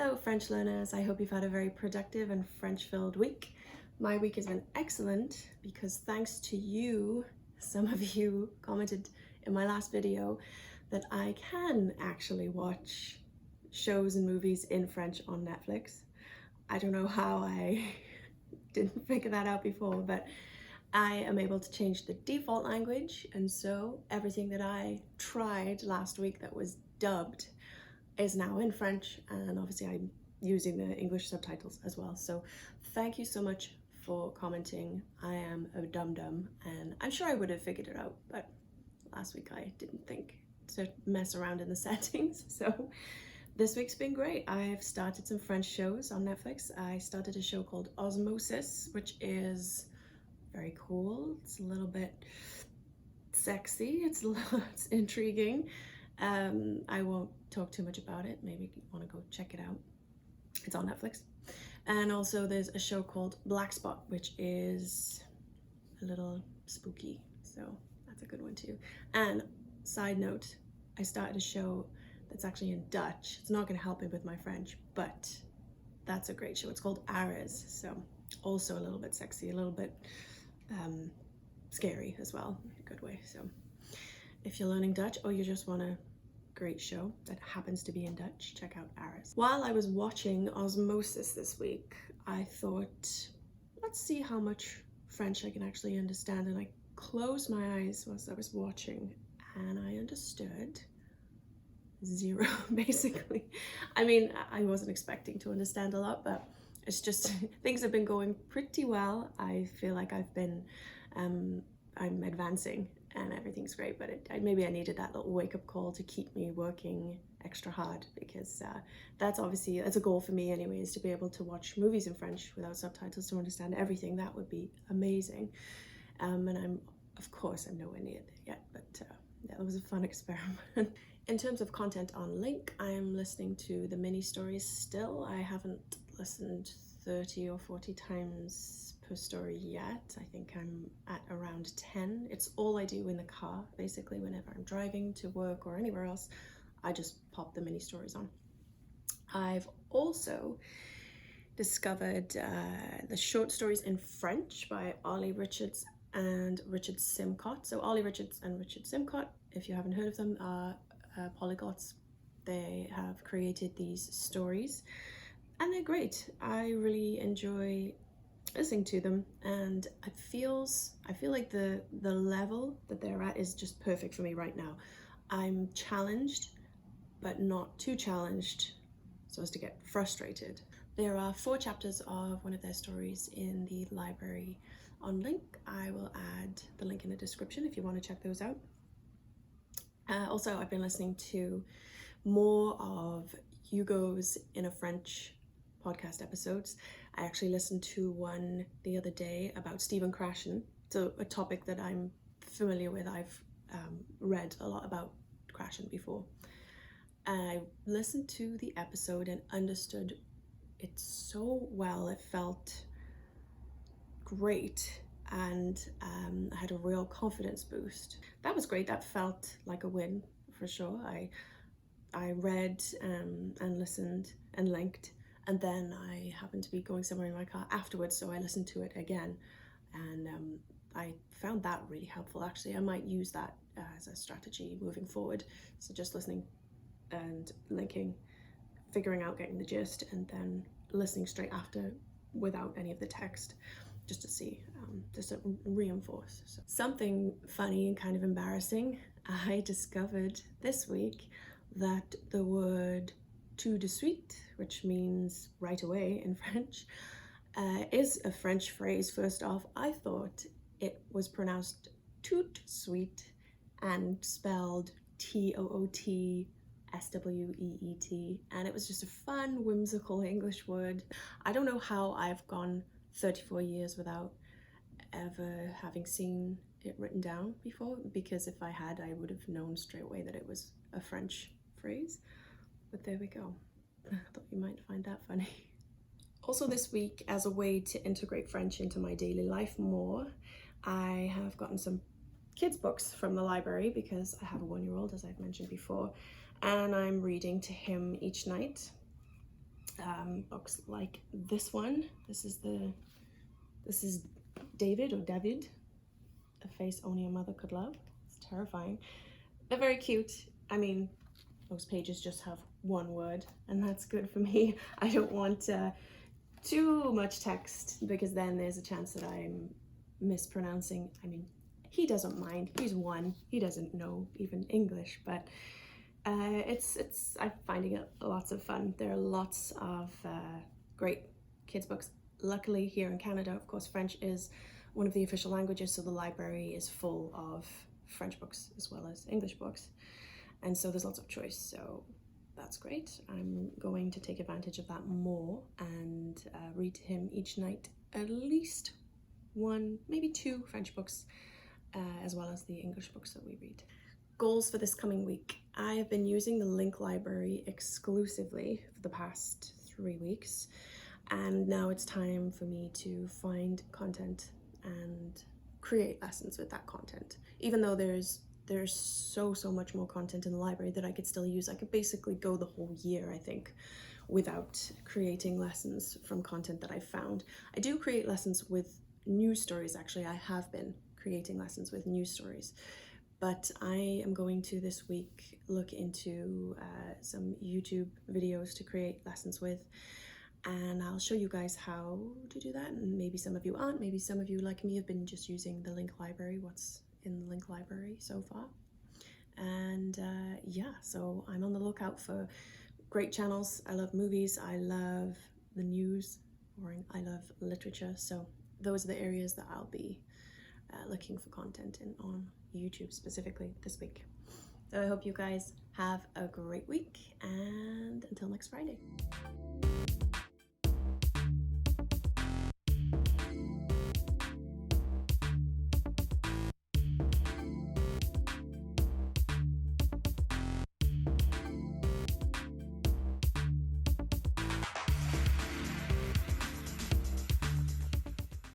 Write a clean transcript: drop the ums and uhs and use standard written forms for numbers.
Hello French learners, I hope you've had a very productive and French-filled week. My week has been excellent because thanks to you, some of you commented in my last video that I can actually watch shows and movies in French on Netflix. I don't know how I didn't figure that out before, but I am able to change the default language, and so everything that I tried last week that was dubbed is now in French, and obviously I'm using the English subtitles as well. So thank you so much for commenting. I am a dum-dum and I'm sure I would have figured it out, but last week I didn't think to mess around in the settings. So this week's been great. I've started some French shows on Netflix. I started a show called Osmosis, which is very cool. It's a little bit sexy. It's intriguing. I won't talk too much about it. Maybe you want to go check it out. It's on Netflix. And also there's a show called Black Spot, which is a little spooky. So that's a good one too. And side note, I started a show that's actually in Dutch. It's not going to help me with my French, but that's a great show. It's called Ares. So also a little bit sexy, a little bit scary as well, in a good way. So if you're learning Dutch or you just want a great show that happens to be in Dutch, check out Ares. While I was watching Osmosis this week, I thought, let's see how much French I can actually understand. And I closed my eyes whilst I was watching and I understood zero, basically. I mean, I wasn't expecting to understand a lot, but it's just things have been going pretty well. I feel like I've been, I'm advancing and everything's great, but maybe I needed that little wake-up call to keep me working extra hard, because that's a goal for me anyway, is to be able to watch movies in French without subtitles to understand everything. That would be amazing. And I'm nowhere near there yet, but yeah, it was a fun experiment. In terms of content on LingQ, I'm listening to the mini stories still. I haven't listened 30 or 40 times per story yet. I think I'm at around 10. It's all I do in the car, basically. Whenever I'm driving to work or anywhere else, I just pop the mini stories on. I've also discovered the short stories in French by Ollie Richards and Richard Simcott. So Ollie Richards and Richard Simcott, if you haven't heard of them, are polyglots. They have created these stories and they're great. I really enjoy listening to them, and I feel like the level that they're at is just perfect for me right now. I'm challenged, but not too challenged so as to get frustrated. There are 4 chapters of one of their stories in the library on LingQ. I will add the link in the description if you want to check those out. Also, I've been listening to more of Hugo's In a French podcast episodes. I actually listened to one the other day about Stephen Krashen. It's a topic that I'm familiar with. I've read a lot about Krashen before. And I listened to the episode and understood it so well. It felt great, and I had a real confidence boost. That was great. That felt like a win for sure. I read and listened and linked, and then I happened to be going somewhere in my car afterwards, so I listened to it again, and I found that really helpful. Actually, I might use that as a strategy moving forward. So just listening and linking, figuring out, getting the gist, and then listening straight after without any of the text, just to see, just to reinforce. So, something funny and kind of embarrassing, I discovered this week that the word tout de suite, which means right away in French, is a French phrase. First off, I thought it was pronounced tout sweet and spelled T-O-O-T S-W-E-E-T, and it was just a fun, whimsical English word. I don't know how I've gone 34 years without ever having seen it written down before, because if I had, I would have known straight away that it was a French phrase. But there we go. I thought you might find that funny. Also this week, as a way to integrate French into my daily life more, I have gotten some kids books from the library because I have a 1-year-old, as I've mentioned before, and I'm reading to him each night. books like this one. This is David, or David, a face only a mother could love. It's terrifying. They're very cute. I mean, most pages just have one word, and that's good for me. I don't want too much text, because then there's a chance that I'm mispronouncing. I mean, he doesn't mind. He's one. He doesn't know even English, but I'm finding it lots of fun. There are lots of great kids books. Luckily, here in Canada, of course, French is one of the official languages, so the library is full of French books as well as English books, and so there's lots of choice, so that's great. I'm going to take advantage of that more and read to him each night at least one, maybe two French books, as well as the English books that we read. Goals for this coming week. I have been using the Link library exclusively for the past 3 weeks, and now it's time for me to find content and create lessons with that content. Even though there's so much more content in the library that I could still use. I could basically go the whole year, I think, without creating lessons from content that I found. I do create lessons with news stories, actually. I have been creating lessons with news stories, but I am going to this week look into some YouTube videos to create lessons with, and I'll show you guys how to do that. And maybe some of you aren't, maybe some of you like me have been just using the Link library, what's in the Link library so far. And yeah, so I'm on the lookout for great channels. I love movies, I love the news, or I love literature, so those are the areas that I'll be looking for content in on YouTube specifically this week. So I hope you guys have a great week, and until next Friday.